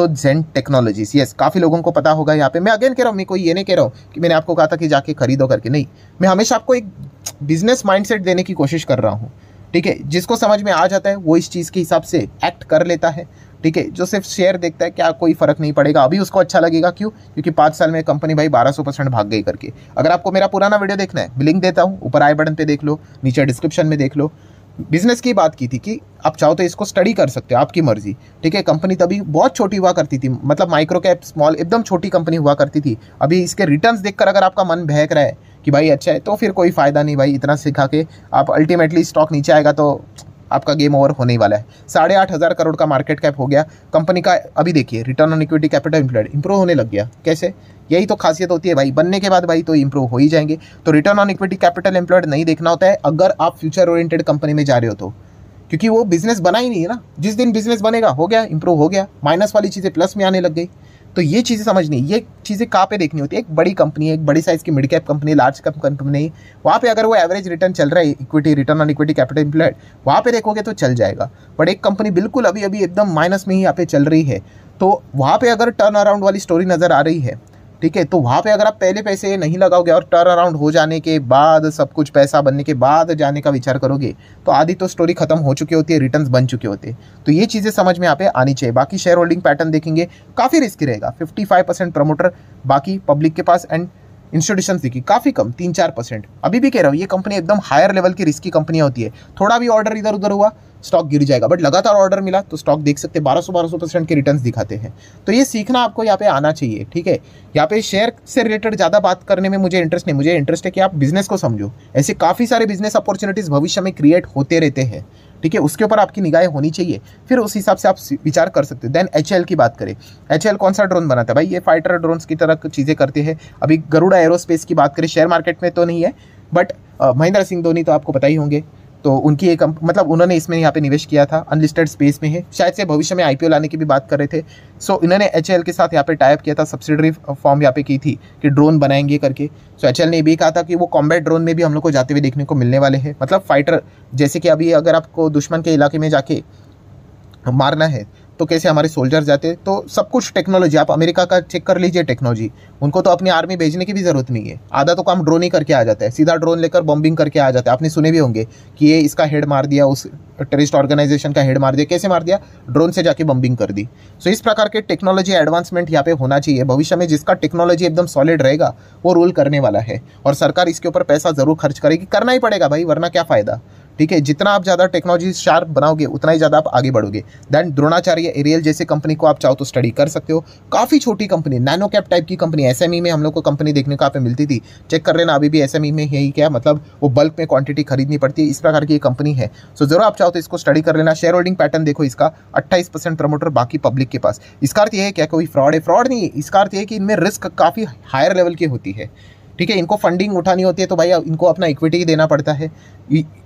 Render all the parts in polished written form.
तो जेन technologies, yes काफ़ी लोगों को पता होगा यहाँ पे। मैं अगेन कह रहा हूँ, मैं कोई ये नहीं कह रहा हूँ कि मैंने आपको कहा था कि जाके खरीदो करके, नहीं, मैं हमेशा आपको एक बिजनेस माइंडसेट देने की कोशिश कर रहा हूँ, ठीक है। जिसको समझ में आ जाता है वो इस चीज़ के हिसाब से एक्ट कर लेता है, ठीक है। जो सिर्फ शेयर देखता है, क्या कोई फर्क नहीं पड़ेगा, अभी उसको अच्छा लगेगा, क्यों? क्योंकि 5 साल में कंपनी भाई 1200% भाग गई करके। अगर आपको मेरा पुराना वीडियो देखना है, मैं लिंक देता हूँ, ऊपर आई बटन पे देख लो, नीचे डिस्क्रिप्शन में देख लो। बिजनेस की बात की थी कि आप चाहो तो इसको स्टडी कर सकते हो, आपकी मर्जी, ठीक है। कंपनी तभी बहुत छोटी हुआ करती थी, मतलब माइक्रो कैप स्मॉल एकदम छोटी कंपनी हुआ करती थी। अभी इसके रिटर्न्स देखकर अगर आपका मन बहक रहा है कि भाई अच्छा है, तो फिर कोई फ़ायदा नहीं भाई, इतना सिखा के आप अल्टीमेटली स्टॉक नीचे आएगा तो आपका गेम ओवर होने ही वाला है। 8,500 करोड़ का मार्केट कैप हो गया कंपनी का। अभी देखिए return on equity capital employed improve होने लग गया। कैसे? यही तो खासियत होती है भाई, बनने के बाद भाई तो इंप्रूव हो ही जाएंगे। तो return on equity capital employed नहीं देखना होता है अगर आप फ्यूचर ओरिएंटेड कंपनी में जा रहे हो तो, क्योंकि वो बिजनेस बना ही नहीं है ना। जिस दिन बिजनेस बनेगा हो गया, इंप्रूव हो गया, माइनस वाली चीज़ें प्लस में आने लग गई। तो ये चीज़ें समझनी, ये चीज़ें कहाँ पे देखनी होती है। एक बड़ी कंपनी है, एक बड़ी साइज़ की mid cap company, large cap company, वहाँ पे अगर वो एवरेज रिटर्न चल रहा है, equity return on equity capital employed, वहाँ पे देखोगे तो चल जाएगा। बट एक कंपनी बिल्कुल अभी अभी एकदम माइनस में ही यहाँ पे चल रही है, तो वहाँ पे अगर टर्न अराउंड वाली स्टोरी नज़र आ रही है, ठीक है, तो वहाँ पे अगर आप पहले पैसे नहीं लगाओगे और टर्न अराउंड हो जाने के बाद, सब कुछ पैसा बनने के बाद जाने का विचार करोगे, तो आधी तो स्टोरी खत्म हो चुकी होती है, रिटर्न्स बन चुके होते हैं। तो ये चीज़ें समझ में यहाँ पे आनी चाहिए। बाकी शेयर होल्डिंग पैटर्न देखेंगे, काफ़ी रिस्की रहेगा। 55% प्रमोटर, बाकी पब्लिक के पास, एंड इंस्टीट्यूशंस देखिए काफ़ी कम, 3-4%। अभी भी कह रहा हूँ ये कंपनी एकदम हायर लेवल की रिस्की कंपनियाँ होती है। थोड़ा भी ऑर्डर इधर उधर हुआ स्टॉक गिर जाएगा, बट लगातार ऑर्डर मिला तो स्टॉक देख सकते 1200% के रिटर्न्स दिखाते हैं। तो ये सीखना आपको यहाँ पे आना चाहिए, ठीक है। यहाँ पे शेयर से रिलेटेड ज़्यादा बात करने में मुझे इंटरेस्ट नहीं, मुझे इंटरेस्ट है कि आप बिजनेस को समझो। ऐसे काफ़ी सारे बिजनेस अपॉर्चुनिटीज़ भविष्य में क्रिएट होते रहते हैं, ठीक है। उसके ऊपर आपकी निगाहें होनी चाहिए, फिर उस हिसाब से आप विचार कर सकते हो। देन HAL की बात करें, HAL कौन सा ड्रोन बनाता है भाई? ये फाइटर ड्रोन्स की तरह चीज़ें करते हैं। अभी गरुड़ा एरोस्पेस की बात करें, शेयर मार्केट में तो नहीं है, बट महेंद्र सिंह धोनी तो आपको पता ही होंगे, तो उनकी एक मतलब उन्होंने इसमें यहाँ पे निवेश किया था, अनलिस्टेड स्पेस में है, शायद से भविष्य में IPO लाने की भी बात कर रहे थे। सो इन्होंने HAL के साथ यहाँ पे टाई अप किया था, सब्सिडरी फॉर्म यहाँ पे की थी कि ड्रोन बनाएंगे करके। सो HAL ने भी कहा था कि वो कॉम्बैट ड्रोन में भी हम लोग को जाते हुए देखने को मिलने वाले हैं, मतलब फाइटर, जैसे कि अभी अगर आपको दुश्मन के इलाके में जाके मारना है तो कैसे हमारे सोल्जर जाते हैं, तो सब कुछ टेक्नोलॉजी, आप अमेरिका का चेक कर लीजिए टेक्नोलॉजी, उनको तो अपनी आर्मी भेजने की भी ज़रूरत नहीं है। आधा तो काम ड्रोन ही करके आ जाता है, सीधा ड्रोन लेकर बॉम्बिंग करके आ जाता है। आपने सुने भी होंगे कि ये इसका हेड मार दिया, उस टेररिस्ट ऑर्गेनाइजेशन का हेड मार दिया। कैसे मार दिया? ड्रोन से जाके बॉम्बिंग कर दी। सो इस प्रकार के टेक्नोलॉजी एडवांसमेंट यहाँ पे होना चाहिए भविष्य में। जिसका टेक्नोलॉजी एकदम सॉलिड रहेगा वो रूल करने वाला है, और सरकार इसके ऊपर पैसा ज़रूर खर्च करेगी, करना ही पड़ेगा भाई, वरना क्या फ़ायदा, ठीक है। जितना आप ज़्यादा टेक्नोलॉजी शार्प बनाओगे उतना ही ज़्यादा आप आगे बढ़ोगे। दैन द्रोणाचार्य एरियल जैसे कंपनी को आप चाहो तो स्टडी कर सकते हो। काफ़ी छोटी कंपनी, नैनो कैप टाइप की कंपनी, SME में हम लोग को कंपनी देखने को यहाँ पे मिलती थी, चेक कर लेना। अभी भी SME में यही क्या, मतलब वो बल्क में क्वांटिटी खरीदनी पड़ती है, इस प्रकार की ये कंपनी है। सो जरूर आप चाहो तो इसको स्टडी कर लेना। शेयर होल्डिंग पैटर्न देखो इसका, 28% प्रमोटर, बाकी पब्लिक के पास। इसका अर्थ ये है क्या कोई फ्रॉड है? फ्रॉड नहीं है, इसका अर्थ ये है कि इनमें रिस्क काफ़ी हायर लेवल की होती है, ठीक है। इनको फंडिंग उठानी होती है तो भाई इनको अपना इक्विटी ही देना पड़ता है।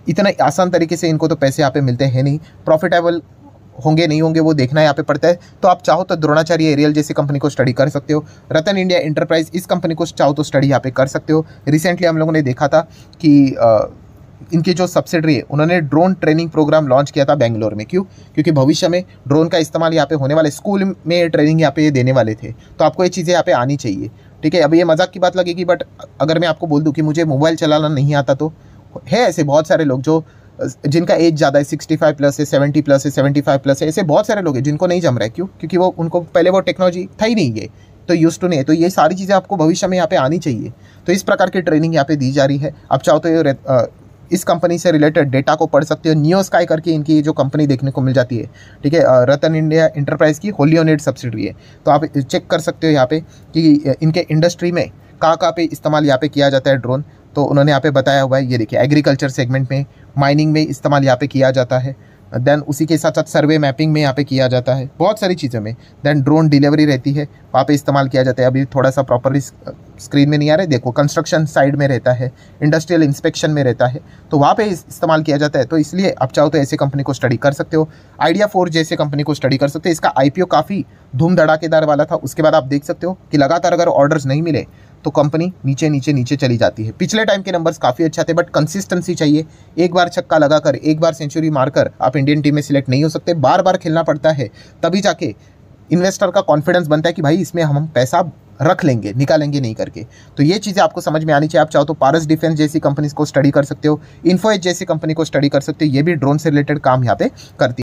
इतना आसान तरीके से इनको तो पैसे यहाँ पे मिलते हैं नहीं, प्रॉफिटेबल होंगे नहीं होंगे वो देखना यहाँ पे पड़ता है। तो आप चाहो तो द्रोणाचार्य एरियल जैसी कंपनी को स्टडी कर सकते हो। रतन इंडिया एंटरप्राइज, इस कंपनी को चाहो तो स्टडी यहाँ पे कर सकते हो। रिसेंटली हम लोगों ने देखा था कि इनकी जो सब्सिडरी है उन्होंने ड्रोन ट्रेनिंग प्रोग्राम लॉन्च किया था बेंगलोर में। क्यों? क्योंकि भविष्य में ड्रोन का इस्तेमाल यहाँ पे होने वाले, स्कूल में ट्रेनिंग यहाँ पे देने वाले थे, तो आपको ये चीज़ें यहाँ पे आनी चाहिए, ठीक है। अभी ये मजाक की बात लगेगी, बट अगर मैं आपको बोल दूं कि मुझे मोबाइल चलाना नहीं आता, तो है ऐसे बहुत सारे लोग जो जिनका एज ज़्यादा है, 65+ है, 70+ है, 75+ है, ऐसे बहुत सारे लोग हैं जिनको नहीं जम रहा है। क्यों? क्योंकि वो उनको पहले वो टेक्नोलॉजी था ही नहीं, ये तो यूज टू नहीं है। तो ये सारी चीज़ें आपको भविष्य में यहाँ पे आनी चाहिए। तो इस प्रकार की ट्रेनिंग यहाँ पे दी जा रही है। आप चाहो तो इस कंपनी से रिलेटेड डेटा को पढ़ सकते हो। नियो स्काई करके इनकी जो कंपनी देखने को मिल जाती है, ठीक है, रतन इंडिया एंटरप्राइज की होली ओनेड सब्सिडरी है। तो आप चेक कर सकते हो यहाँ पे कि इनके इंडस्ट्री में कहाँ पे इस्तेमाल यहाँ पे किया जाता है ड्रोन। तो उन्होंने यहाँ पे बताया हुआ है, ये देखिए, एग्रीकल्चर सेगमेंट में, माइनिंग में इस्तेमाल यहाँ पे किया जाता है। देन उसी के साथ साथ सर्वे मैपिंग में यहाँ पे किया जाता है, बहुत सारी चीज़ों में। देन ड्रोन डिलीवरी रहती है, वहाँ पे इस्तेमाल किया जाता है। अभी थोड़ा सा प्रॉपरली स्क्रीन में नहीं आ रहा है, देखो, कंस्ट्रक्शन साइड में रहता है, इंडस्ट्रियल इंस्पेक्शन में रहता है, तो वहाँ पे इस्तेमाल किया जाता है। तो इसलिए आप चाहो तो ऐसे कंपनी को स्टडी कर सकते हो। आइडिया 4 जैसे कंपनी को स्टडी कर सकते हो। इसका IPO काफ़ी धूम धड़ाकेदार वाला था। उसके बाद आप देख सकते हो कि लगातार अगर ऑर्डर्स नहीं मिले तो कंपनी नीचे नीचे नीचे चली जाती है। पिछले टाइम के नंबर्स काफ़ी अच्छे थे, बट कंसिस्टेंसी चाहिए। एक बार छक्का लगाकर, एक बार सेंचुरी मारकर आप इंडियन टीम में सिलेक्ट नहीं हो सकते, बार बार खेलना पड़ता है, तभी जाके इन्वेस्टर का कॉन्फिडेंस बनता है कि भाई इसमें हम पैसा रख लेंगे, निकालेंगे नहीं करके। तो ये चीज़ें आपको समझ में आनी चाहिए। आप चाहो तो पारस डिफेंस जैसी कंपनीज को स्टडी कर सकते हो, इन्फो एज जैसी कंपनी को स्टडी कर सकते हो, ये भी ड्रोन से रिलेटेड काम यहाँ पे करती है।